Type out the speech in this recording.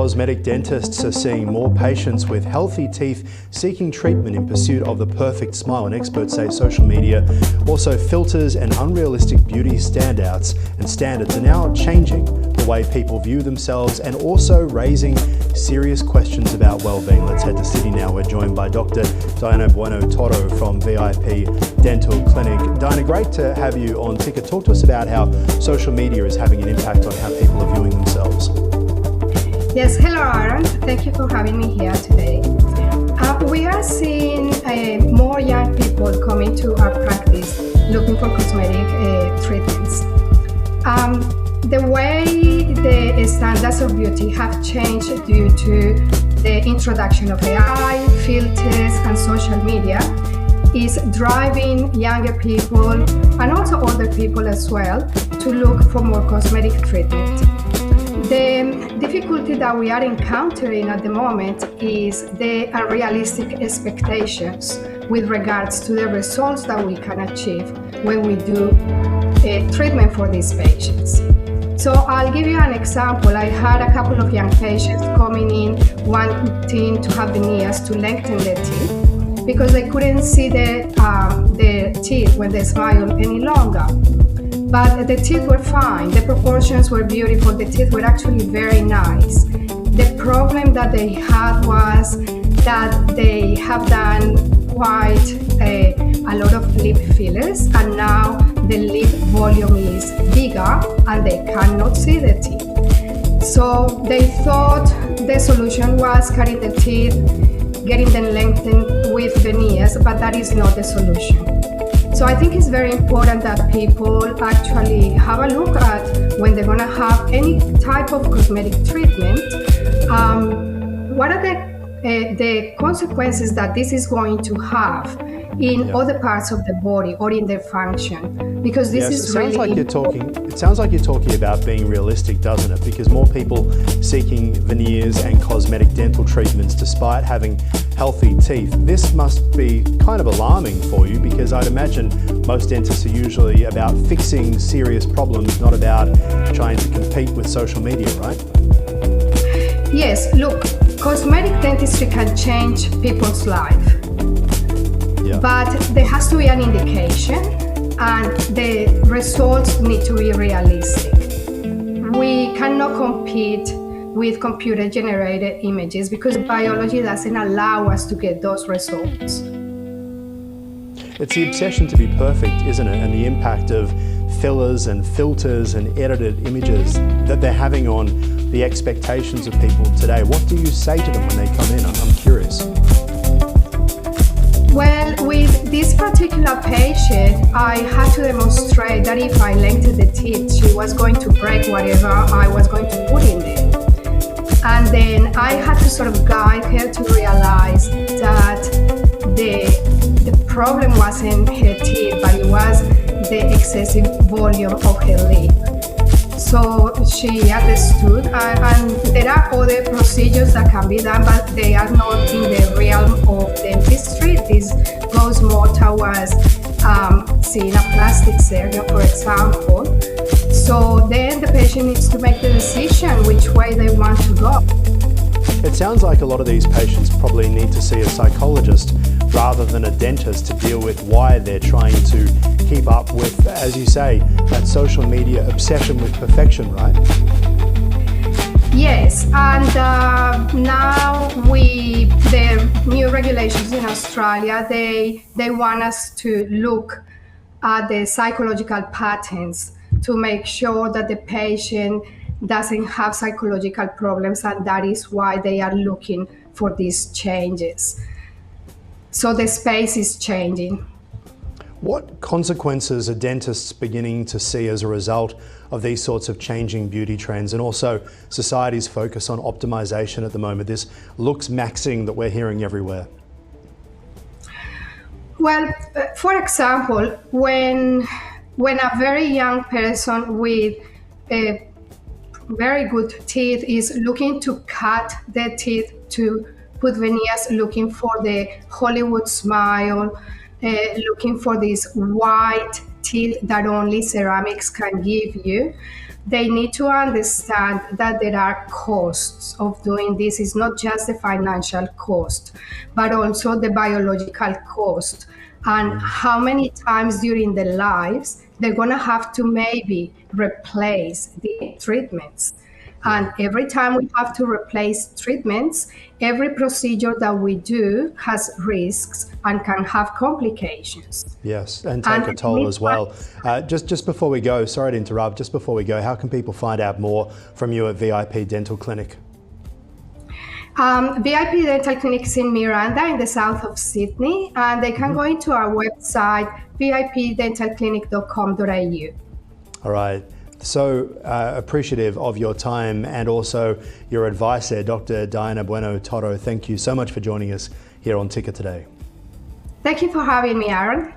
cosmetic dentists are seeing more patients with healthy teeth seeking treatment in pursuit of the perfect smile, and experts say social media, also filters and unrealistic beauty standouts and standards are now changing the way people view themselves and also raising serious questions about well-being. Let's head to Sydney now. We're joined by Dr. Diana Bueno-Toro from VIP Dental Clinic. Diana, great to have you on Ticket. Talk to us about how social media is having an impact on how people are viewing themselves. Yes, hello Aaron. Thank you for having me here today. We are seeing more young people coming to our practice looking for cosmetic treatments. The way the standards of beauty have changed due to the introduction of AI, filters, and social media is driving younger people and also older people as well to look for more cosmetic treatment. The difficulty that we are encountering at the moment is the unrealistic expectations with regards to the results that we can achieve when we do treatment for these patients. So I'll give you an example. I had a couple of young patients coming in wanting to have veneers to lengthen their teeth because they couldn't see their teeth when they smile any longer. But the teeth were fine, the proportions were beautiful, the teeth were actually very nice. The problem that they had was that they have done quite a lot of lip fillers, and now the lip volume is bigger and they cannot see the teeth. So they thought the solution was cutting the teeth, getting them lengthened with veneers, but that is not the solution. So I think it's very important that people actually have a look at when they're going to have any type of cosmetic treatment, what are the consequences that this is going to have in other parts of the body or in their function, because this is really it sounds like you're talking about being realistic, doesn't it? Because more people seeking veneers and cosmetic dental treatments despite having healthy teeth. This must be kind of alarming for you, because I'd imagine most dentists are usually about fixing serious problems, not about trying to compete with social media, right? Yes, look, cosmetic dentistry can change people's life. But there has to be an indication and the results need to be realistic. We cannot compete with computer-generated images because biology doesn't allow us to get those results. It's the obsession to be perfect, isn't it? And the impact of fillers and filters and edited images that they're having on the expectations of people today. What do you say to them when they come in? I'm curious. Well, with this particular patient, I had to demonstrate that if I lengthened the teeth, she was going to break whatever I was going to put in there. And then I had to sort of guide her to realize that the problem wasn't her teeth, but it was the excessive volume of her lip. So she understood, and there are other procedures that can be done, but they are not in the realm of dentistry. This goes more towards seeing a plastic surgeon, for example. So then the patient needs to make the decision which way they want to go. It sounds like a lot of these patients probably need to see a psychologist rather than a dentist to deal with why they're trying to keep up with, as you say, that social media obsession with perfection, right? Yes, and now the new regulations in Australia, they want us to look at the psychological patterns to make sure that the patient doesn't have psychological problems, and that is why they are looking for these changes. So the space is changing. What consequences are dentists beginning to see as a result of these sorts of changing beauty trends, and also society's focus on optimization at the moment, this looks maxing that we're hearing everywhere? Well, for example, when a very young person with a very good teeth is looking to cut their teeth to put veneers, looking for the Hollywood smile, looking for these white teeth that only ceramics can give you, they need to understand that there are costs of doing this. It's not just the financial cost, but also the biological cost, and how many times during their lives they're going to have to maybe replace the treatments. And every time we have to replace treatments, every procedure that we do has risks and can have complications. Yes, and take a toll as well. Just before we go, sorry to interrupt, just before we go, how can people find out more from you at VIP Dental Clinic? VIP Dental Clinic is in Miranda in the south of Sydney, and they can go into our website, vipdentalclinic.com.au. All right. So appreciative of your time and also your advice there, Dr. Diana Bueno Toro. Thank you so much for joining us here on Ticker today. Thank you for having me, Aaron.